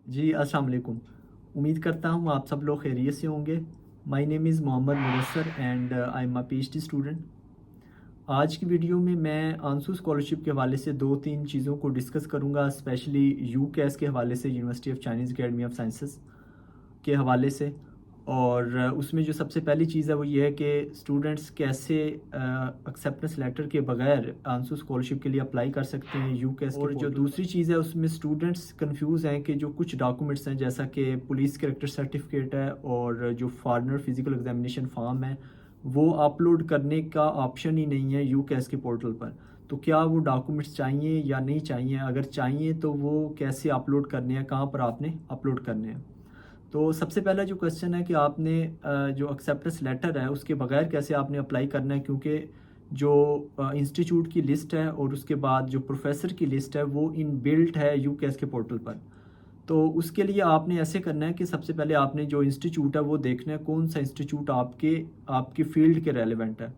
जी, अस्सलाम वालेकुम। उम्मीद करता हूँ आप सब लोग खैरियत से होंगे। My name is Mohammad Mudassar and I am a PhD student. आज की वीडियो में मैं आंसू स्कॉलरशिप के हवाले से 2-3 चीज़ों को डिस्कस करूँगा, स्पेशली यूकेएस के हवाले से, university of Chinese academy of sciences के हवाले से। और उसमें जो सबसे पहली चीज़ है वो ये है कि स्टूडेंट्स कैसे एक्सेप्टेंस लेटर के बगैर आंसू स्कॉलरशिप के लिए अप्लाई कर सकते हैं यूकेएस के और जो पोर्टल पर। दूसरी दूसरी चीज़ है उसमें स्टूडेंट्स कंफ्यूज हैं कि जो कुछ डॉक्यूमेंट्स हैं जैसा कि पुलिस कैरेक्टर सर्टिफिकेट है और जो फॉरेनर फिजिकल एग्जामिनेशन फॉर्म है वो अपलोड करने का ऑप्शन ही नहीं है यूकेएस के पोर्टल पर। तो क्या वो डॉक्यूमेंट्स चाहिए या नहीं चाहिए? अगर चाहिए तो वो कैसे अपलोड करने हैं, कहाँ पर आपने अपलोड करने हैं? तो सबसे पहला जो क्वेश्चन है कि आपने जो एक्सेप्टेंस लेटर है उसके बगैर कैसे आपने अप्लाई करना है, क्योंकि जो इंस्टीट्यूट की लिस्ट है और उसके बाद जो प्रोफेसर की लिस्ट है वो इन बिल्ट है यूकेएस के पोर्टल पर। तो उसके लिए आपने ऐसे करना है कि सबसे पहले आपने जो इंस्टीट्यूट है वो देखना है कौन सा इंस्टीट्यूट आपके आपकी फ़ील्ड के रेलेवेंट है।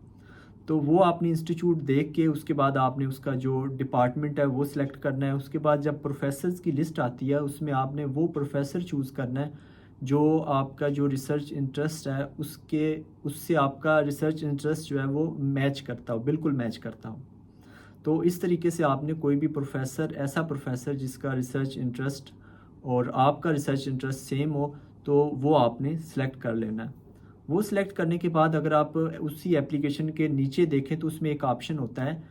तो वो आपने इंस्टीट्यूट देख के उसके बाद आपने उसका जो डिपार्टमेंट है वो सिलेक्ट करना है। उसके बाद जब प्रोफेसर्स की लिस्ट आती है उसमें आपने वो प्रोफेसर चूज़ करना है जो आपका जो रिसर्च इंटरेस्ट है उसके उससे आपका रिसर्च इंटरेस्ट जो है वो मैच करता हो, बिल्कुल मैच करता हो। तो इस तरीके से आपने कोई भी प्रोफेसर, ऐसा प्रोफेसर जिसका रिसर्च इंटरेस्ट और आपका रिसर्च इंटरेस्ट सेम हो, तो वो आपने सेलेक्ट कर लेना है। वो सिलेक्ट करने के बाद अगर आप उसी एप्लीकेशन के नीचे देखें तो उसमें एक ऑप्शन होता है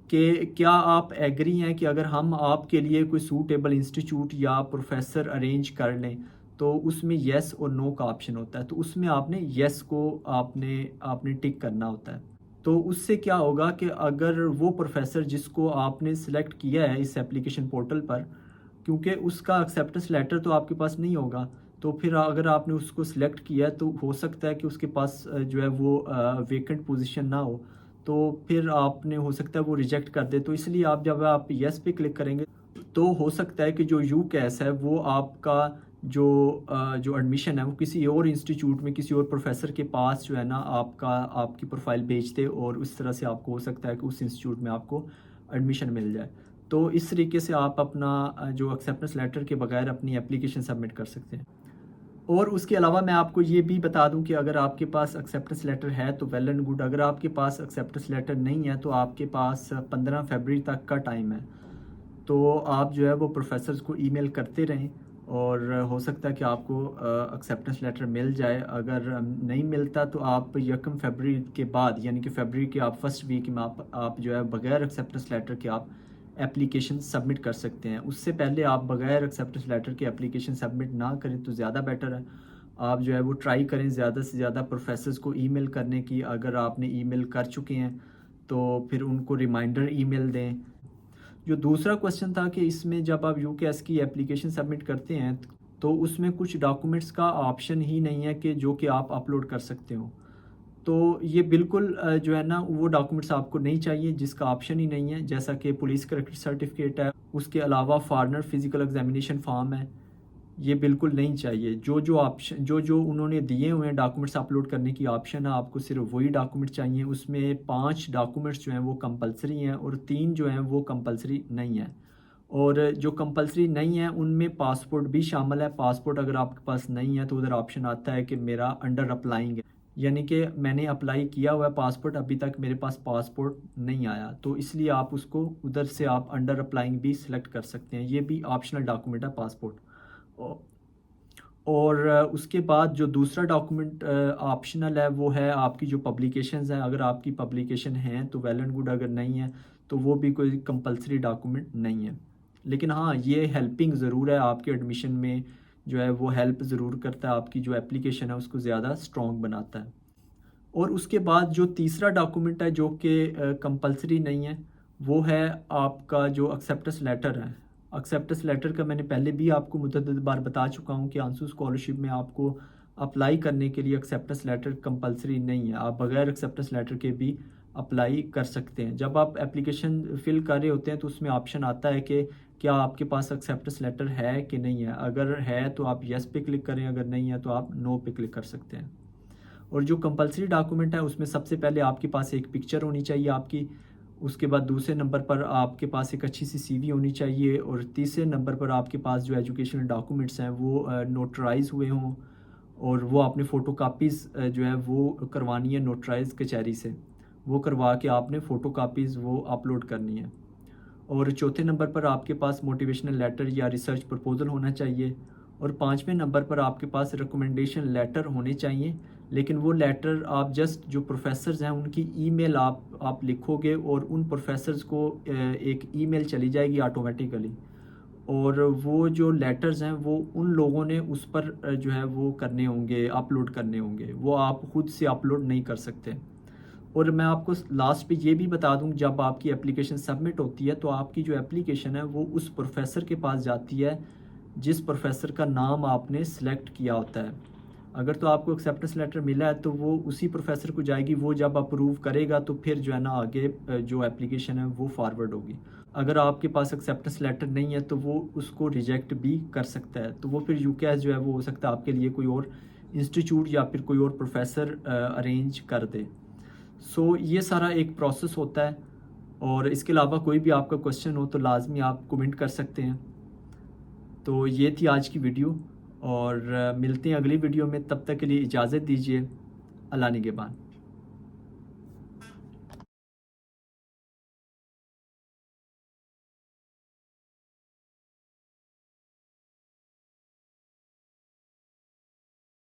कि क्या आप एग्री हैं कि अगर हम आपके लिए कोई सूटेबल इंस्टीट्यूट या प्रोफेसर अरेंज कर लें, तो उसमें येस और नो का ऑप्शन होता है। तो उसमें आपने येस को आपने आपने टिक करना होता है। तो उससे क्या होगा कि अगर वो प्रोफेसर जिसको आपने सेलेक्ट किया है इस एप्लीकेशन पोर्टल पर, क्योंकि उसका एक्सेप्टेंस लेटर तो आपके पास नहीं होगा, तो फिर अगर आपने उसको सिलेक्ट किया है तो हो सकता है कि उसके पास जो है वो वेकेंट पोजीशन ना हो, तो फिर आपने हो सकता है वो रिजेक्ट कर दे। तो इसलिए आप जब आप येस पे क्लिक करेंगे तो हो सकता है कि जो यूकेएस है वो आपका जो जो एडमिशन है वो किसी और इंस्टीट्यूट में किसी और प्रोफेसर के पास जो है ना आपका आपकी प्रोफाइल भेज दे और उस तरह से आपको हो सकता है कि उस इंस्टीट्यूट में आपको एडमिशन मिल जाए। तो इस तरीके से आप अपना जो एक्सेप्टेंस लेटर के बगैर अपनी एप्लीकेशन सबमिट कर सकते हैं। और उसके अलावा मैं आपको ये भी बता दूं कि अगर आपके पास एक्सेप्टेंस लेटर है तो वेल एंड गुड। अगर आपके पास एक्सेप्टेंस लेटर नहीं है तो आपके पास 15 फरवरी तक का टाइम है। तो आप जो है वो प्रोफेसर्स को ईमेल करते रहें और हो सकता है कि आपको एक्सेप्टेंस लेटर मिल जाए। अगर नहीं मिलता तो आप 1 फरवरी के बाद, यानी कि फरवरी के आप फर्स्ट वीक में आप जो है बगैर एक्सेप्टेंस लेटर के आप एप्लीकेशन सबमिट कर सकते हैं। उससे पहले आप बगैर एक्सेप्टेंस लेटर के एप्लीकेशन सबमिट ना करें तो ज़्यादा बेटर है। आप जो है वो ट्राई करें ज़्यादा से ज़्यादा प्रोफेसर्स को ईमेल करने की। अगर आपने ईमेल कर चुके हैं तो फिर उनको रिमाइंडर ईमेल दें। जो दूसरा क्वेश्चन था कि इसमें जब आप यूकेएस की एप्लीकेशन सबमिट करते हैं तो उसमें कुछ डॉक्यूमेंट्स का ऑप्शन ही नहीं है कि जो कि आप अपलोड कर सकते हो। तो ये बिल्कुल जो है ना वो डॉक्यूमेंट्स आपको नहीं चाहिए जिसका ऑप्शन ही नहीं है, जैसा कि पुलिस करेक्टर सर्टिफिकेट है, उसके अलावा फॉरेनर फिजिकल एग्जामिनेशन फॉर्म है, ये बिल्कुल नहीं चाहिए। जो ऑप्शन जो उन्होंने दिए हुए हैं डॉक्यूमेंट्स अपलोड करने की ऑप्शन है, आपको सिर्फ वही डॉक्यूमेंट चाहिए। उसमें 5 डॉक्यूमेंट्स जो हैं वो कंपलसरी हैं और 3 जो हैं वो कंपलसरी नहीं हैं। और जो कंपलसरी नहीं है उनमें पासपोर्ट भी शामिल है। पासपोर्ट अगर आपके पास नहीं है तो उधर ऑप्शन आता है कि मेरा अंडर अप्लाइंग है, यानी कि मैंने अप्लाई किया हुआ है पासपोर्ट, अभी तक मेरे पास पासपोर्ट नहीं आया। तो इसलिए आप उसको उधर से आप अंडर अप्लाइंग भी सिलेक्ट कर सकते हैं। ये भी ऑप्शनल डॉक्यूमेंट है पासपोर्ट। और उसके बाद जो दूसरा डॉक्यूमेंट ऑप्शनल है वो है आपकी जो पब्लिकेशंस हैं। अगर आपकी पब्लिकेशन हैं तो वेल एंड गुड, अगर नहीं है तो वो भी कोई कंपलसरी डॉक्यूमेंट नहीं है। लेकिन हाँ, ये हेल्पिंग ज़रूर है आपके एडमिशन में, जो है वो हेल्प ज़रूर करता है, आपकी जो एप्लीकेशन है उसको ज़्यादा स्ट्रॉन्ग बनाता है। और उसके बाद जो तीसरा डॉक्यूमेंट है जो कि कंपलसरी नहीं है, वो है आपका जो एक्सेप्टेंस लेटर है। एक्सेप्टेंस लेटर का मैंने पहले भी आपको मुतअद्दिद बार बता चुका हूँ कि आंसू स्कॉलरशिप में आपको अप्लाई करने के लिए एक्सेप्टेंस लेटर कंपलसरी नहीं है। आप बगैर एक्सेप्टेंस लेटर के भी अप्लाई कर सकते हैं। जब आप एप्लीकेशन फ़िल कर रहे होते हैं तो उसमें ऑप्शन आता है कि क्या आपके पास एक्सेप्टेंस लेटर है कि नहीं है। अगर है तो आप येस पे क्लिक करें, अगर नहीं है तो आप नो पे क्लिक कर सकते हैं। और जो कंपलसरी डॉक्यूमेंट है उसमें सबसे पहले आपके पास एक पिक्चर होनी चाहिए आपकी। उसके बाद दूसरे नंबर पर आपके पास एक अच्छी सी सीवी होनी चाहिए, और तीसरे नंबर पर आपके पास जो एजुकेशनल डॉक्यूमेंट्स हैं वो नोटराइज हुए हों, और वो आपने फ़ोटो कापीज़ जो है वो करवानी है नोटराइज कचहरी से, वो करवा के आपने फ़ोटो कापीज़ वो अपलोड करनी है। और चौथे नंबर पर आपके पास मोटिवेशनल लेटर या रिसर्च प्रपोज़ल होना चाहिए, और पाँचवें नंबर पर आपके पास रिकमेंडेशन लेटर होने चाहिए, लेकिन वो लेटर आप जस्ट जो प्रोफेसर्स हैं उनकी ईमेल आप लिखोगे, और उन प्रोफेसर्स को एक ईमेल चली जाएगी ऑटोमेटिकली, और वो जो लेटर्स हैं वो उन लोगों ने उस पर जो है वो करने होंगे, अपलोड करने होंगे, वो आप खुद से अपलोड नहीं कर सकते। और मैं आपको लास्ट पे ये भी बता दूं, जब आपकी एप्लीकेशन सबमिट होती है तो आपकी जो एप्लीकेशन है वो उस प्रोफेसर के पास जाती है जिस प्रोफेसर का नाम आपने सेलेक्ट किया होता है। अगर तो आपको एक्सेप्टेंस लेटर मिला है तो वो उसी प्रोफेसर को जाएगी, वो जब अप्रूव करेगा तो फिर जो है ना आगे जो एप्लीकेशन है वो फॉरवर्ड होगी। अगर आपके पास एक्सेप्टेंस लेटर नहीं है तो वो उसको रिजेक्ट भी कर सकता है, तो वो फिर यूकेएस जो है वो हो सकता है आपके लिए कोई और इंस्टीट्यूट या फिर कोई और प्रोफेसर अरेंज कर दे। सो ये सारा एक प्रोसेस होता है, और इसके अलावा कोई भी आपका क्वेश्चन हो तो लाजमी आप कमेंट कर सकते हैं। तो ये थी आज की वीडियो, और मिलते हैं अगली वीडियो में, तब तक के लिए इजाज़त दीजिए। अल्लाह निगहबान।